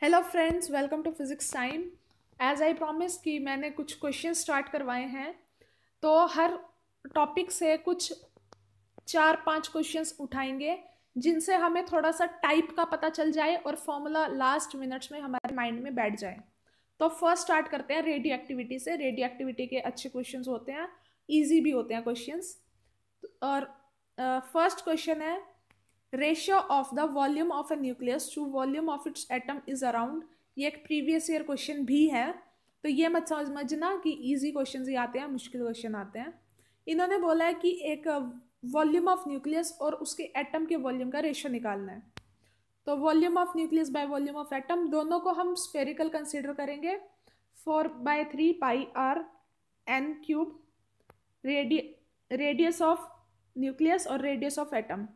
Hello friends, welcome to physics time. As I promise कि मैंने कुछ क्वेश्चन स्टार्ट करवाए हैं, तो हर टॉपिक से कुछ 4-5 क्वेश्चंस उठाएंगे जिनसे हमें थोड़ा सा टाइप का पता चल जाए और फॉर्मूला लास्ट मिनट्स में हमारे माइंड में बैठ जाए। तो फर्स्ट स्टार्ट करते हैं रेडियो एक्टिविटी से। रेडियो एक्टिविटी के अच्छे क्वेश्चंस होते हैं, ईजी भी होते हैं क्वेश्चंस। और फर्स्ट क्वेश्चन है, ratio of the volume of a nucleus to volume of its atom is around. ये एक प्रीवियस ईयर क्वेश्चन भी है, तो ये मत समझना कि इजी क्वेश्चन ही आते हैं, मुश्किल क्वेश्चन आते हैं। इन्होंने बोला है कि एक वॉल्यूम ऑफ न्यूक्लियस और उसके एटम के वॉल्यूम का रेशियो निकालना है। तो volume of nucleus by volume of atom दोनों को हम स्फेरिकल कंसिडर करेंगे। 4/3 pi R N cube radius of nucleus और रेडियस ऑफ एटम।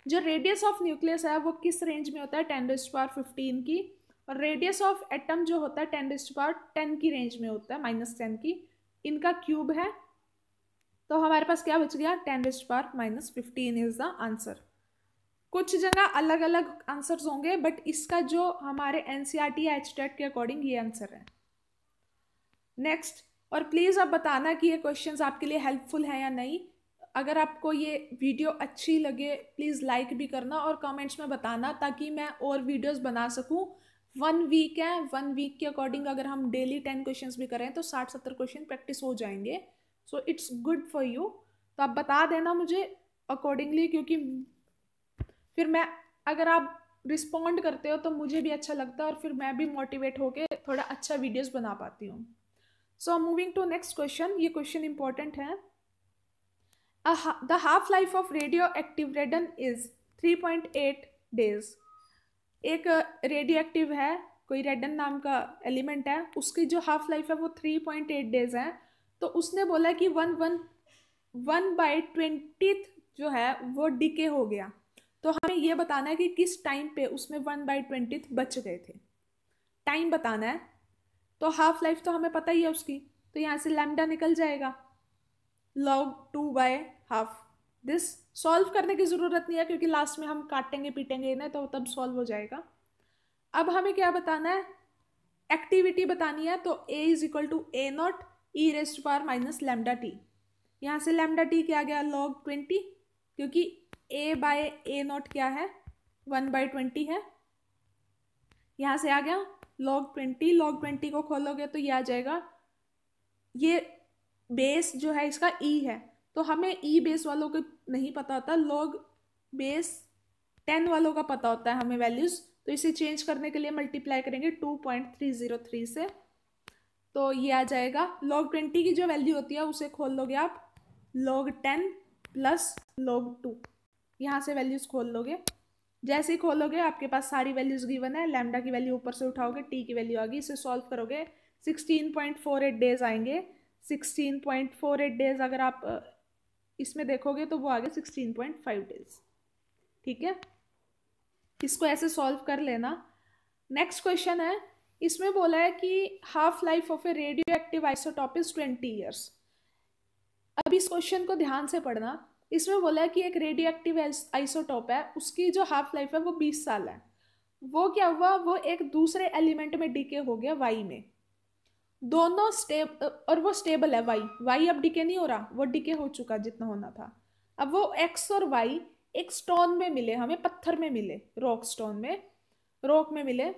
जो रेडियस ऑफ न्यूक्लियस है वो किस रेंज में होता है, 10⁻15 की, और रेडियस ऑफ एटम जो होता है 10⁻10 की रेंज में होता है, -10 की। इनका क्यूब है, तो हमारे पास क्या बच गया, 10⁻−15 इज द आंसर। कुछ जगह अलग अलग आंसर्स होंगे, बट इसका जो हमारे एनसीईआरटी या एचटेट के अकॉर्डिंग ये आंसर है। नेक्स्ट, और प्लीज़ आप बताना कि ये क्वेश्चंस आपके लिए हेल्पफुल है या नहीं। अगर आपको ये वीडियो अच्छी लगे प्लीज़ लाइक भी करना और कमेंट्स में बताना, ताकि मैं और वीडियोस बना सकूं। 1 वीक है, 1 वीक के अकॉर्डिंग अगर हम डेली 10 क्वेश्चंस भी करें तो 60-70 क्वेश्चन प्रैक्टिस हो जाएंगे। So it's good for you. तो आप बता देना मुझे अकॉर्डिंगली, क्योंकि फिर मैं, अगर आप रिस्पॉन्ड करते हो तो मुझे भी अच्छा लगता है और फिर मैं भी मोटिवेट होकर थोड़ा अच्छा वीडियोज़ बना पाती हूँ। So moving to next question. ये क्वेश्चन इंपॉर्टेंट है। The half-life of radioactive radon is 3.8 days. एक रेडियोएक्टिव है, कोई रेडन नाम का एलिमेंट है, उसकी जो हाफ लाइफ है वो 3.8 डेज है। तो उसने बोला कि 1/20 जो है वो डिके हो गया। तो हमें ये बताना है कि किस टाइम पे उसमें 1/20 बच गए थे, टाइम बताना है। तो हाफ लाइफ तो हमें पता ही है उसकी, तो यहाँ से लैम्डा निकल जाएगा, log 2/2। दिस सॉल्व करने की ज़रूरत नहीं है, क्योंकि लास्ट में हम काटेंगे पीटेंगे ना, तो तब सॉल्व हो जाएगा। अब हमें क्या बताना है, एक्टिविटी बतानी है। तो a = a0 e⁻−λt। यहाँ से λt क्या आ गया, log 20, क्योंकि a/a0 क्या है, 1/20 है। यहाँ से आ गया log 20। log 20 को खोलोगे तो ये आ जाएगा, ये बेस जो है इसका ई है, तो हमें ई बेस वालों को नहीं पता होता, लॉग बेस 10 वालों का पता होता है हमें वैल्यूज। तो इसे चेंज करने के लिए मल्टीप्लाई करेंगे 2.303 से, तो ये आ जाएगा। log 20 की जो वैल्यू होती है उसे खोल लोगे आप, log 10 + log 2, यहाँ से वैल्यूज खोल लोगे। जैसे ही खोलोगे आपके पास सारी वैल्यूज गिवन है, लैम्डा की वैल्यू ऊपर से उठाओगे, टी की वैल्यू आ गई। इसे सॉल्व करोगे 16.48 डेज आएंगे। 16.48 डेज अगर आप इसमें देखोगे तो वो आ गए 16.5 डेज। ठीक है, इसको ऐसे सॉल्व कर लेना। नेक्स्ट क्वेश्चन है, इसमें बोला है कि half life of A radio active isotope is 20 years. अब इस क्वेश्चन को ध्यान से पढ़ना। इसमें बोला है कि एक रेडियो एक्टिव आइसोटॉप है, उसकी जो हाफ लाइफ है वो 20 साल है। वो क्या हुआ, वो एक दूसरे एलिमेंट में डिके हो गया, वाई में। दोनों और वो स्टेबल है, वाई अब डिके नहीं हो रहा, वो डिके हो चुका जितना होना था। अब वो एक्स और वाई एक स्टोन में मिले, हमें पत्थर में मिले, रॉक में मिले।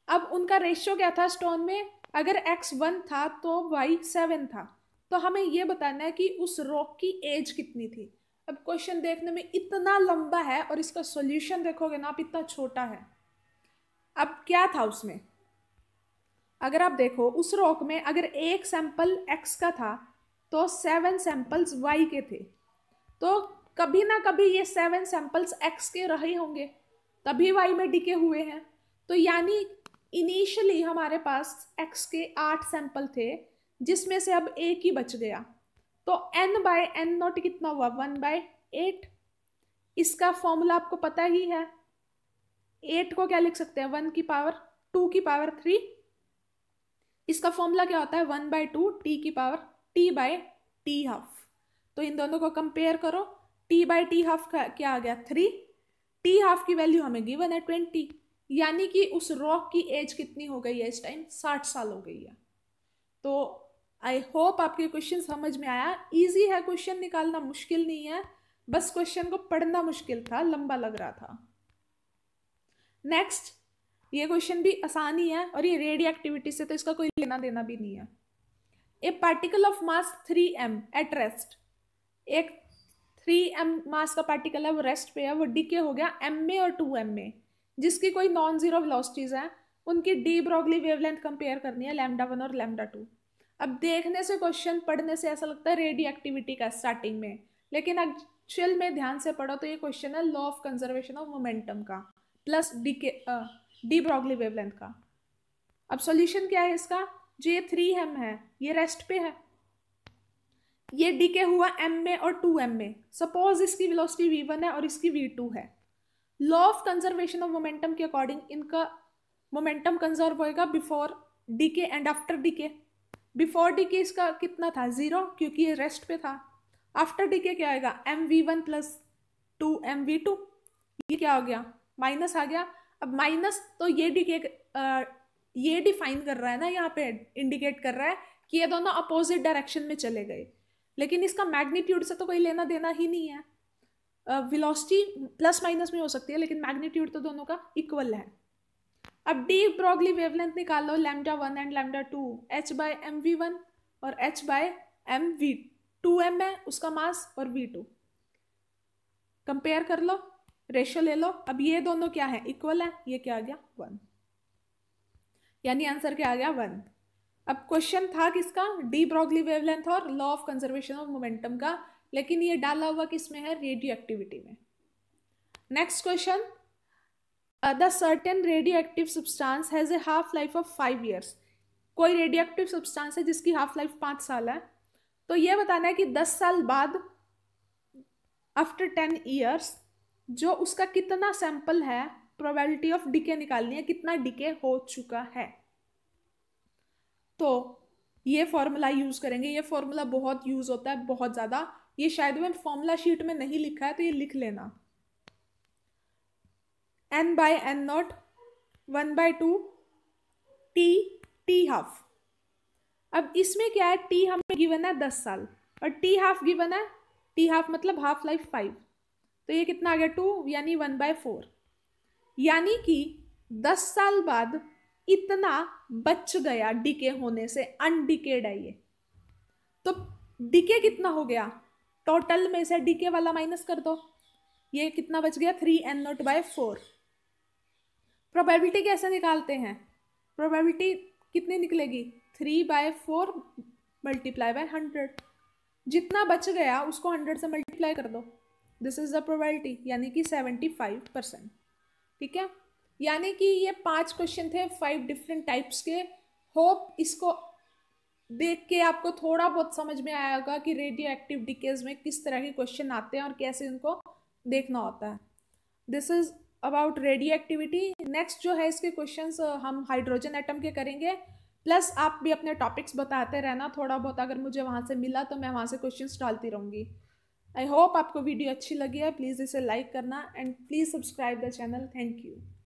अब उनका रेशियो क्या था स्टोन में, अगर x 1 था तो y 7 था। तो हमें ये बताना है कि उस रॉक की एज कितनी थी। अब क्वेश्चन देखने में इतना लंबा है और इसका सॉल्यूशन देखोगे ना आप, इतना छोटा है। अब क्या था उसमें, अगर आप देखो उस रॉक में अगर एक सैंपल x का था तो 7 सैंपल्स y के थे। तो कभी ना कभी ये 7 सैंपल्स x के रहे होंगे, तभी y में डिके हुए हैं। तो यानी इनिशियली हमारे पास x के 8 सैंपल थे, जिसमें से अब एक ही बच गया। तो n/n0 कितना हुआ, 1/8। इसका फॉर्मूला आपको पता ही है, 8 को क्या लिख सकते हैं, 1 की पावर 2 की पावर 3। इसका फॉर्मूला क्या होता है, 1/2 टी की पावर t/t½ तो इन दोनों को कंपेयर करो, t/t½ क्या आ गया, 3। t½ की वैल्यू हमें गिवन है 20, यानी कि उस रॉक की एज कितनी हो गई है इस टाइम, 60 साल हो गई है। तो आई होप आपके क्वेश्चन समझ में आया। इजी है, क्वेश्चन निकालना मुश्किल नहीं है, बस क्वेश्चन को पढ़ना मुश्किल था, लंबा लग रहा था। नेक्स्ट, ये क्वेश्चन भी आसान ही है और ये रेडियो एक्टिविटी से तो इसका कोई लेना देना भी नहीं है। ए particle of mass 3m at rest, एक 3m मास का पार्टिकल है, वो रेस्ट पे है, वो डिके हो गया m में और 2m में, जिसकी कोई नॉन जीरो वेलोसिटीज है, उनकी डी ब्रॉगली वेवलेंथ कंपेयर करनी है, λ1 और λ2। अब देखने से क्वेश्चन, पढ़ने से ऐसा लगता है रेडियो एक्टिविटी का स्टार्टिंग में, लेकिन एक्चुअल में ध्यान से पढ़ो तो ये क्वेश्चन है law of conservation of momentum का प्लस डी ब्रॉगली वेवलेंथ का। अब सॉल्यूशन क्या है इसका, जो ये 3m है ये रेस्ट पे है, ये डीके हुआ m में और 2m में, सपोज इसकी वेलोसिटी v1 है और इसकी v2 है। Law of conservation of momentum के अकॉर्डिंग इनका मोमेंटम कंजर्व होएगा before decay and after decay. Before decay इसका कितना था, 0, क्योंकि ये रेस्ट पे था। आफ्टर डीके क्या आएगा, mv1 प्लस 2mv2, ये क्या हो गया, माइनस आ गया। अब माइनस तो ये डीके ये डिफाइन कर रहा है ना, यहाँ पे इंडिकेट कर रहा है कि ये दोनों अपोजिट डायरेक्शन में चले गए, लेकिन इसका मैग्नीट्यूड से तो कोई लेना देना ही नहीं है। वेलोसिटी प्लस माइनस में हो सकती है, लेकिन मैग्नीट्यूड तो दोनों का इक्वल है। अब डी ब्रॉगली वेवलेंथ निकालो, λ1 एंड λ2, h/mv1 और h/mv 2m है उसका मास और v2, कंपेयर कर लो, रेशियो ले लो। अब ये दोनों क्या है, इक्वल है, ये क्या आ गया 1, यानी आंसर क्या आ गया 1। अब क्वेश्चन था किसका, डी ब्रॉगली वेवलेंथ और law of conservation of momentum का, लेकिन ये डाला हुआ किसमें है, रेडियो एक्टिविटी में। Next question, the certain radio active substance has a half life of 5 years। कोई रेडियो एक्टिव सब्सटेंस है जिसकी हाफ लाइफ 5 साल है, तो ये बताना है कि 10 साल बाद, आफ्टर 10 years, जो उसका कितना सैंपल है, प्रोबेबिलिटी ऑफ डिके निकालनी है, कितना डिके हो चुका है। तो ये फॉर्मूला यूज करेंगे, ये फॉर्मूला बहुत यूज होता है, बहुत ज्यादा। ये शायद मैं फॉर्मूला शीट में नहीं लिखा है, तो ये लिख लेना, n/n0 1/2 t हाफ। अब इसमें क्या है, t हमें गिवन है 10 साल और t हाफ गिवन है, t हाफ मतलब हाफ लाइफ 5, तो ये कितना आ गया 2, यानी 1/4, यानी कि 10 साल बाद इतना बच गया डिके होने से, अनडिकेड है ये। तो डिके कितना हो गया, टोटल में से डिके वाला माइनस कर दो, ये कितना बच गया 3n0/4। प्रोबेबिलिटी कैसे निकालते हैं, प्रोबेबिलिटी कितनी निकलेगी, 3/4 मल्टीप्लाई बाय 100, जितना बच गया उसको 100 से मल्टीप्लाई कर दो, दिस इज द प्रोबेबिलिटी, यानी कि 75%। ठीक है, यानी कि ये 5 क्वेश्चन थे 5 डिफरेंट टाइप्स के। होप इसको देख के आपको थोड़ा बहुत समझ में आया होगा कि रेडियो एक्टिव डिकेज में किस तरह के क्वेश्चन आते हैं और कैसे उनको देखना होता है। This is about radio activity. Next जो है इसके क्वेश्चंस हम हाइड्रोजन एटम के करेंगे, प्लस आप भी अपने टॉपिक्स बताते रहना थोड़ा बहुत, अगर मुझे वहाँ से मिला तो मैं वहाँ से क्वेश्चंस डालती रहूँगी। आई होप आपको वीडियो अच्छी लगी है, प्लीज़ इसे लाइक करना and please subscribe the channel. Thank you.